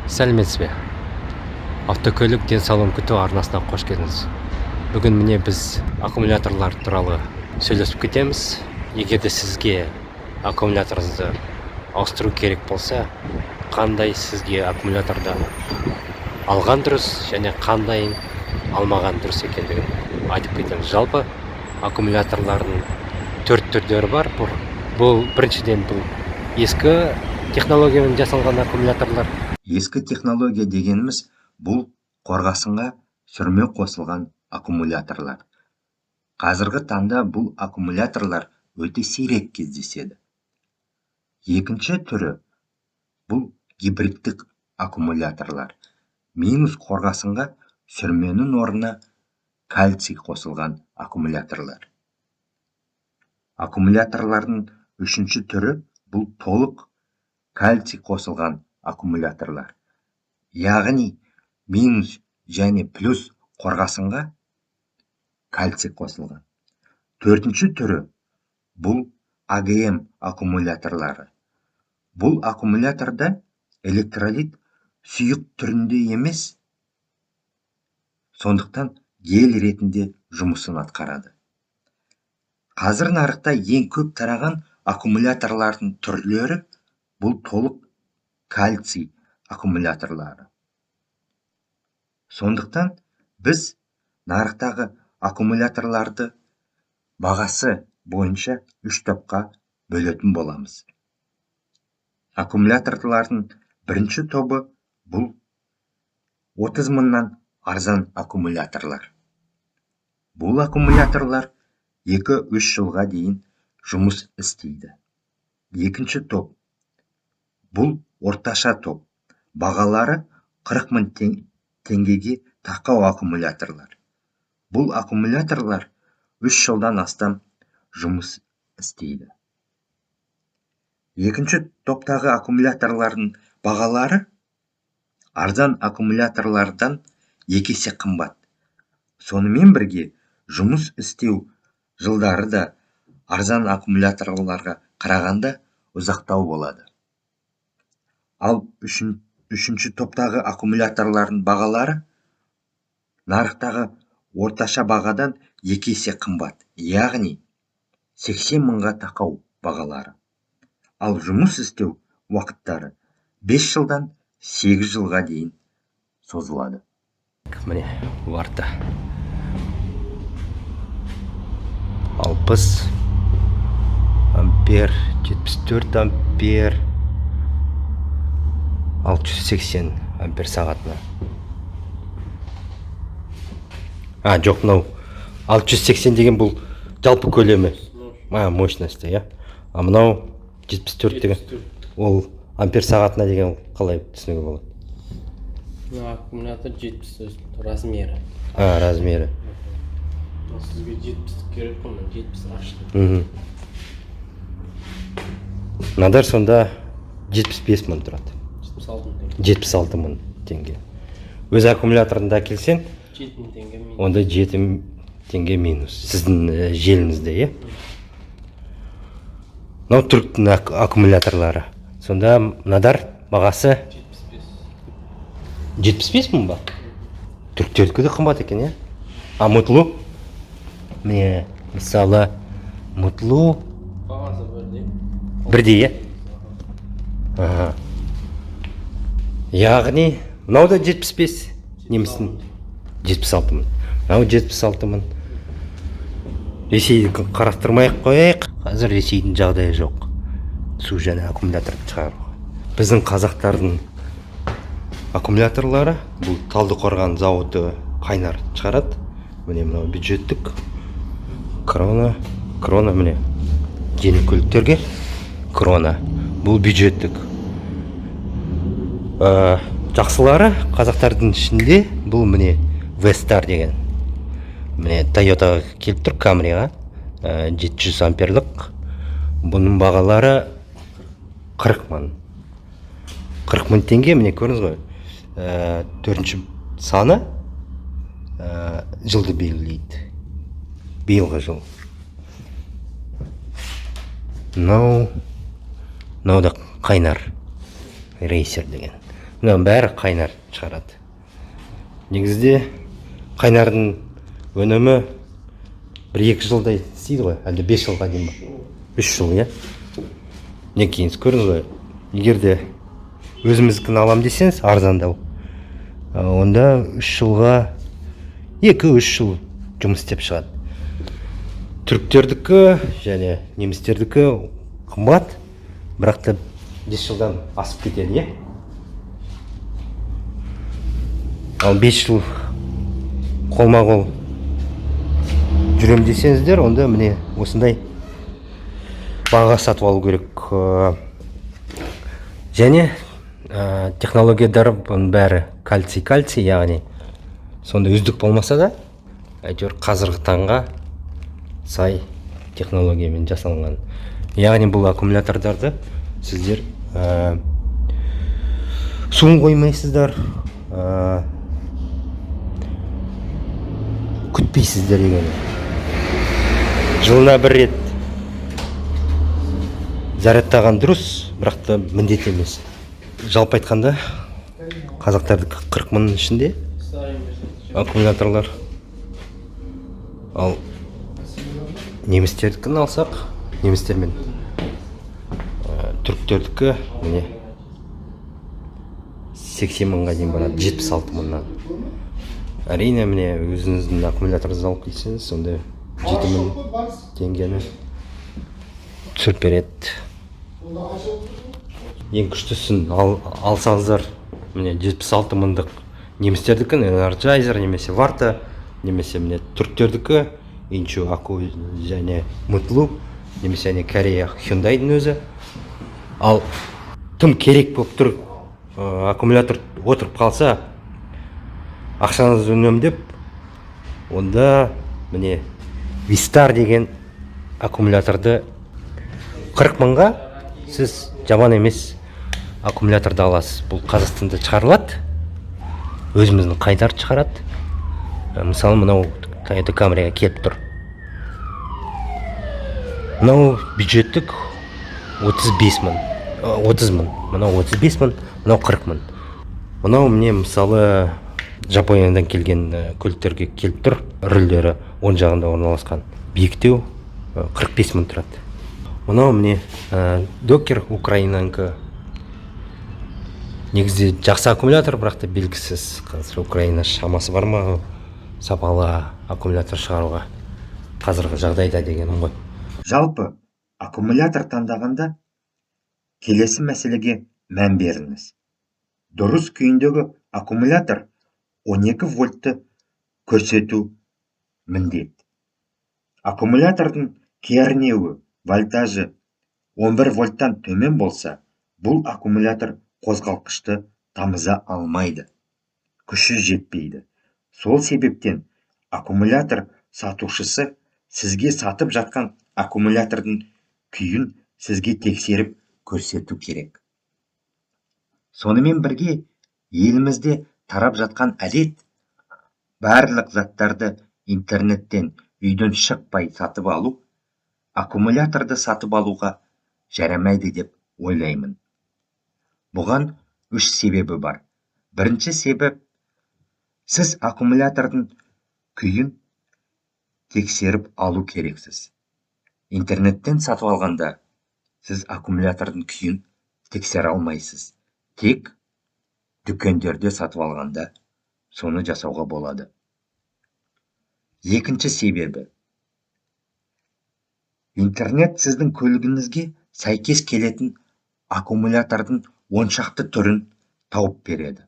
Сәлеметсіз бе? Автокөлік денсаулығын күту арнасына қош келдіңіз. Бүгін міне біз аккумуляторлар туралы сөйлесіп кетеміз. Егер де сізге аккумуляторыңызды ауыстыру керек болса, қандай сізге аккумуляторды алған дұрыс және қандай алмаған дұрыс екендігін айтып кетеміз. Жалпы аккумуляторлардың төрт түрлері бар. Бұл біріншіден бұл ескі технологиямен жасалған аккумуляторлар. Ескі технология дегеніміз бұл қорғасынға сүрме қосылған аккумуляторлар. Қазіргі таңда бұл аккумуляторлар өте сирек кездеседі. Екінші түрі бұл гибридтік аккумуляторлар. Минус қорғасынға сүрменің орнына кальций қосылған аккумуляторлар. Аккумуляторлардың үшінші түрі бұл толық кальций қосылған аккумуляторлар. Яғни минус және плюс қорғасынға кальций қосылған. Төртінші түрі бұл АГМ аккумуляторлары. Бұл аккумуляторда электролит сұйық түрінде емес, сондықтан гель ретінде жұмысын атқарады. Қазір нарықта ең көп тараған аккумуляторлардың түрлері бұл толық кальций аккумуляторлары. Сондықтан біз нарықтағы аккумуляторларды бағасы бойынша үш топқа бөлетін боламыз. Аккумуляторлардың бірінші тобы бұл 30 мыңнан арзан аккумуляторлар. Бұл аккумуляторлар 2-3 жылға дейін жұмыс істейді. Екінші топ бұл орташа топ. Бағалары 40 мың теңгеге тақау аккумуляторлар. Бұл аккумуляторлар 3 жылдан астам жұмыс істейді. Екінші топтағы аккумуляторлардың бағалары арзан аккумуляторлардан 2 есе қымбат. Сонымен бірге жұмыс істеу жылдары да арзан аккумуляторларға қарағанда ұзақтау болады. Ал үшінші топтағы аккумуляторлардың бағалары нарықтағы орташа бағадан 2 есе қымбат, яғни 80 мыңға тақау бағалары. Ал жұмыс істеу уақыттары 5 жылдан 8 жылға дейін созылады. Міне варта 60 ампер, 74 ампер, 680 ампер сағатына. Жоқ, мынау 680 деген бұл жалпы көлемі. Мощности, я. А мынау 74 деген ол ампер сағатына деген қалай түсінуге болады? Аккумулятор 70 размері. Размері. Сізге 70 керек қой, 70 ашты. Надар сонда 75 мың тұрады. 76 мың теңге. Өз аккумуляторында келсен, 7 мың теңге минус. онда 7 мың теңге минус. Сіздің желіңізде, е? Мынау түріктің аккумуляторлары. Сонда Надар бағасы 75 мың ба? Түріктердікі де қымбат екен, е? Мұтлу? Міне, мысалы, мұтлу Бағасы бірдей. бірдей, е? Яғни, мынау да 75, немістің 76 мың. Мынау 76 мың. Ресейді қарастырмайық қояйық. Қазір Ресейдің жағдайы жоқ. Су және аккумуляторды шығаруға. Біздің қазақтардың аккумуляторлары бұл Талдықорған зауыты Қайнар шығарады. Міне мынау бюджеттік. Крона міне. Жеңіл көліктерге крона. Бұл бюджеттік. Жақсылары қазақтардың ішінде бұл міне Вестар деген. Міне Toyota келіп тұр, Камриға 700 амперлік. Бұның бағалары 40 мың. 40 мың теңге, міне көріңіз ғой. Төртінші саны жылды белгілейді. Биылғы жыл. Мынау да Қайнар рейсер деген. мынаның бәрі қайнар шығарады. Негізде қайнардың өнімі 1-2 жылдай істейді ғой, әлде 5 жылға дейін ба? 3 жыл, иә? Не кейінсіз көрдіңіз ғой, егер де өзіміздікін алам десеңіз, арзандау, онда 3 жылға 2-3 жыл жұмыс істеп шығады. Түріктердікі және немістердікі қымбат, бірақ та 5 жылдан асып кетеді, иә? Ал 5 жыл қолма-қол жүрем десеңіздер, онда міне осындай баға сатып алу керек. Және технологиялар бұның бәрі кальций, яғни сонда үздік болмаса да, әйтеуір қазіргі таңға сай технологиямен жасалынған. Яғни бұл аккумулятордарды сіздер суын қоймайсыздар, күтпейсіздер дегені. Жылына бір рет зарядтаған дұрыс, бірақ та міндет емес. Жалпы айтқанда, қазақтардікі 40 мың ішінде аккумуляторлар. Ал немістердікін алсақ, немістер мен түріктердікі міне 80 мыңға дейін барады, 76 мыңнан. Әрине, міне өзіңіздің аккумуляторыңызды алып келсеңіз, сонда 7 мың теңгені түсіріп береді. Ең күштісін алсаңыздар, міне 76 мыңдық немістердікін, Energizer немесе Varta, немесе міне түріктердікі, Инчу, Аку және Мутлу, немесе Корея Hyundai'дың өзі. Ал тым керек болып тұр, аккумулятор отырып қалса, ақшаңызды үнемдеп, онда міне Vistar деген аккумуляторды 40 мыңға сіз жаман емес аккумуляторды аласыз. Бұл Қазақстанда шығарылады, өзіміздің қайдар шығарады. Мысалы, мынау Toyota Camry'ға келіп тұр. Мынау бюджеттік 30 мың, мынау 35 мың, мынау 40 мың. Мынау мне мысалы Жапониядан келген көліктерге келіп тұр, рөлдері оң жағында орналасқан. Биіктеу 45 мың тұрады. Мынау мне Докер Украинанікі. Негізде жақсы аккумулятор, бірақ та белгісіз. Қазір Украина шамасы бар ма сапалы аккумулятор шығаруға қазіргі жағдайда дегенім ғой. Жалпы аккумулятор таңдағанда келесі мәселеге мән беріңіз. Дұрыс күйіндегі аккумулятор 12 вольтты көрсету міндет. Аккумулятордың кернеуі, вольтажы 11 вольттан төмен болса, бұл аккумулятор қозғалтқышты тамыза алмайды, күші жетпейді. Сол себептен аккумулятор сатушысы сізге сатып жатқан аккумулятордың күйін сізге тексеріп көрсету керек. Сонымен бірге, елімізде тарап жатқан әдет, барлық заттарды интернеттен үйден шықпай сатып алу, аккумуляторды сатып алуға жарамайды деп ойлаймын. Бұған 3 себебі бар. Бірінші себеп, сіз аккумулятордың күйін тексеріп алу керексіз. Интернеттен сатып алғанда, сіз аккумулятордың күйін тексере алмайсыз. Тек дүкендерде сатып алғанда соны жасауға болады. Екінші себебі, интернет сіздің көлігіңізге сәйкес келетін аккумулятордың 10 шақты түрін тауып береді.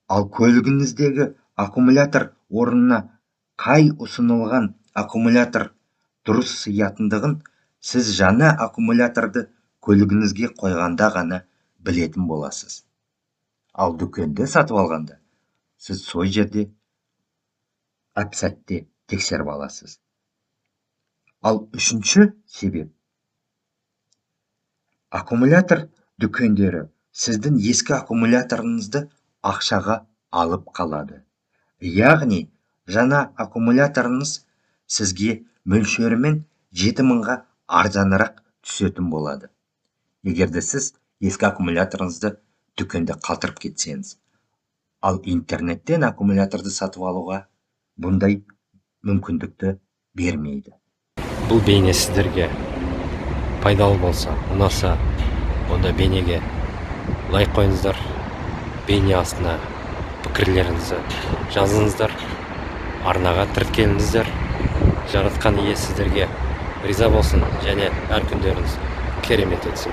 Ал көлігіңіздегі аккумулятор орнына қай ұсынылған аккумулятор дұрыс сиятындығын сіз жаңа аккумуляторды көлігіңізге қойғанда ғана білетін боласыз. Ал дүкенде сатып алғанда, сіз сол жерде әп-сәтте тексеріп аласыз. Ал үшінші себеп, аккумулятор дүкендері сіздің ескі аккумуляторыңызды ақшаға алып қалады. Яғни, жаңа аккумуляторыңыз сізге мөлшерімен 7 мыңға арзанырақ түсетін болады. Егерде сіз ескі аккумуляторыңызды дүкенде қалтырып кетсеңіз. Ал интернеттен аккумуляторды сатып алуға бұндай мүмкіндікті бермейді. Бұл бейне сіздерге пайдалы болса, ұнаса, онда бейнеге лайк қойыңыздар, бейне астына пікірлеріңізді жазыңыздар, арнаға тіркеліңіздер. Жаратқан ие сіздерге риза болсын және әр күндеріңіз керемет өтсін.